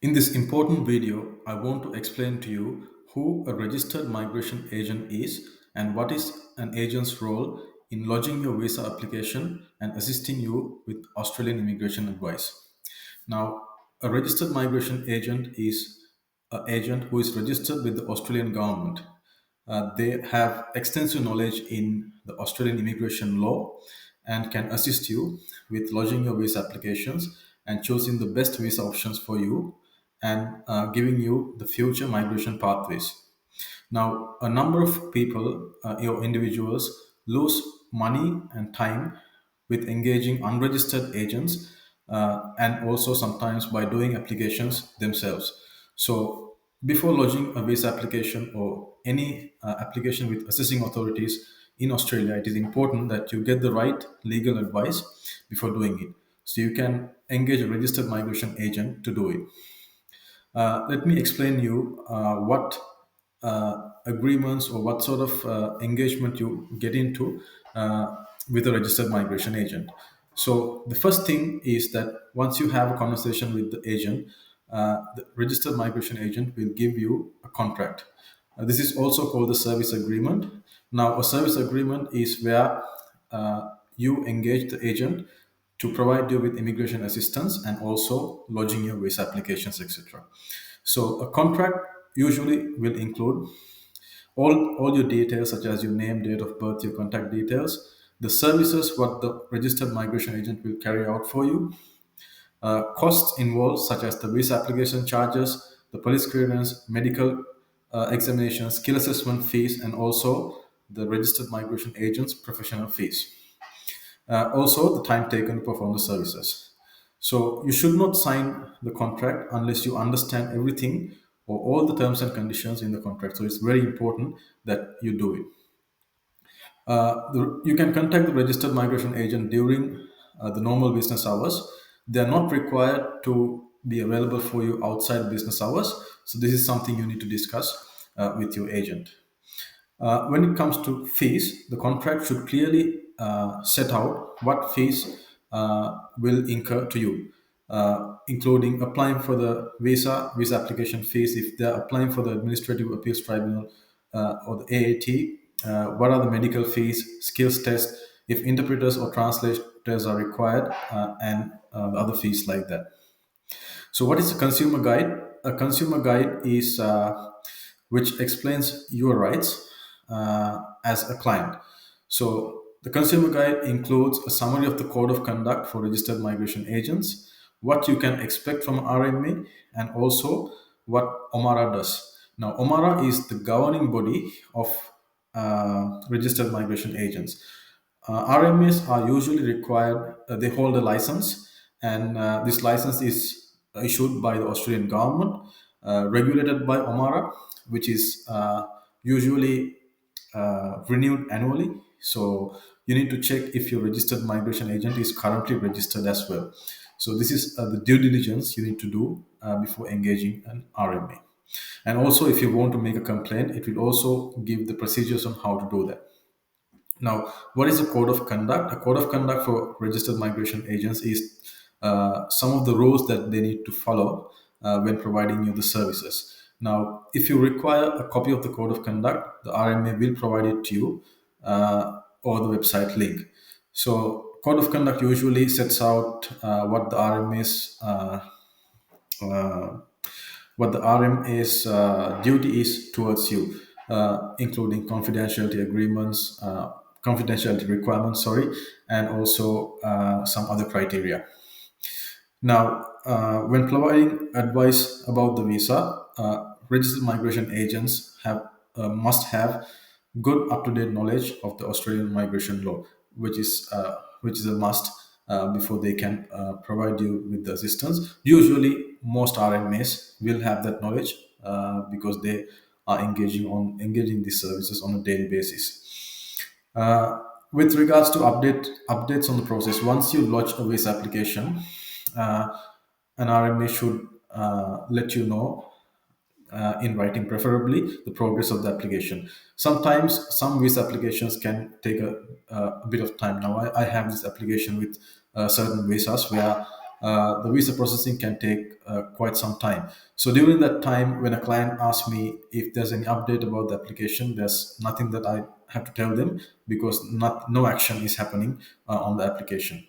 In this important video, I want to explain to you who a registered migration agent is and what is an agent's role in lodging your visa application and assisting you with Australian immigration advice. Now, a registered migration agent is an agent who is registered with the Australian government. They have extensive knowledge in the Australian immigration law and can assist you with lodging your visa applications and choosing the best visa options for you and giving you the future migration pathways. Now, a number of people, individuals, lose money and time with engaging unregistered agents and also sometimes by doing applications themselves. So, before lodging a visa application or any application with assessing authorities in Australia, it is important that you get the right legal advice before doing it. So, you can engage a registered migration agent to do it. Let me explain you what agreements or what sort of engagement you get into with a registered migration agent. So the first thing is that once you have a conversation with the agent, the registered migration agent will give you a contract. This is also called the service agreement. Now, a service agreement is where you engage the agent to provide you with immigration assistance and also lodging your visa applications, etc. So a contract usually will include all your details such as your name, date of birth, your contact details, the services what the registered migration agent will carry out for you, costs involved such as the visa application charges, the police clearance, medical examination, skill assessment fees, and also the registered migration agent's professional fees. Also, the time taken to perform the services. So, you should not sign the contract unless you understand everything or all the terms and conditions in the contract. So, it's very important that you do it. You can contact the registered migration agent during the normal business hours. They are not required to be available for you outside business hours. So, this is something you need to discuss with your agent. When it comes to fees, the contract should clearly set out what fees will incur to you, including applying for the visa application fees if they are applying for the Administrative Appeals Tribunal or the AAT. What are the medical fees, skills test, if interpreters or translators are required, and the other fees like that. So, what is a consumer guide? A consumer guide is which explains your rights as a client. So, the consumer guide includes a summary of the code of conduct for registered migration agents, what you can expect from RMA, and also what OMARA does. Now, OMARA is the governing body of registered migration agents. RMAs are usually required, they hold a license, and this license is issued by the Australian government, regulated by OMARA, which is usually renewed annually. So you need to check if your registered migration agent is currently registered as well. So this is the due diligence you need to do before engaging an RMA. And also, if you want to make a complaint, it will also give the procedures on how to do that. Now, what is a code of conduct? A code of conduct for registered migration agents is some of the rules that they need to follow when providing you the services. Now, if you require a copy of the code of conduct, the RMA will provide it to you or the website link. So, code of conduct usually sets out what the RMA's uh, duty is towards you, including confidentiality requirements, sorry, and also some other criteria. Now, when providing advice about the visa, registered migration agents must have good up-to-date knowledge of the Australian migration law, which is a must before they can provide you with the assistance. Usually, most RMAs will have that knowledge because they are engaging these services on a daily basis. With regards to updates on the process, once you lodge a visa application, uh, an RMA should let you know in writing, preferably the progress of the application. Sometimes some visa applications can take a bit of time. Now, I have this application with certain visas where the visa processing can take quite some time. So during that time, when a client asks me if there's any update about the application, there's nothing that I have to tell them because no action is happening on the application.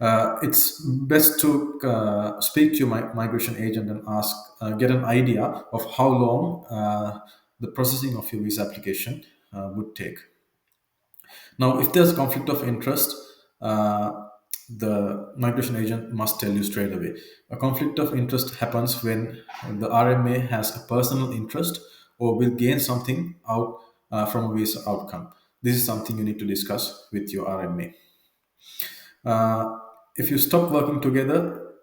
It's best to speak to your migration agent and get an idea of how long the processing of your visa application would take. Now, if there's conflict of interest, the migration agent must tell you straight away. A conflict of interest happens when the RMA has a personal interest or will gain something out from a visa outcome. This is something you need to discuss with your RMA. Uh, if you stop working together,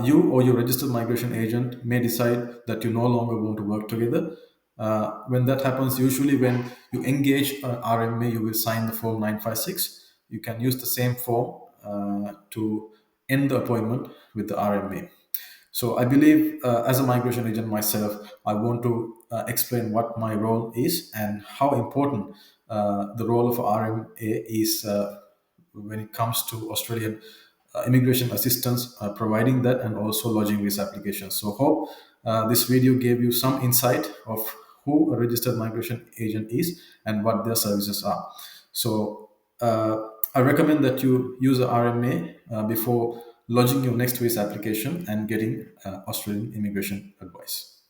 you or your registered migration agent may decide that you no longer want to work together. When that happens, usually when you engage an RMA, you will sign the form 956. You can use the same form to end the appointment with the RMA. So I believe, as a migration agent myself, I want to explain what my role is and how important the role of RMA is when it comes to Australian immigration assistance, providing that and also lodging visa applications. So hope this video gave you some insight of who a registered migration agent is and what their services are. So I recommend that you use a RMA before lodging your next visa application and getting Australian immigration advice.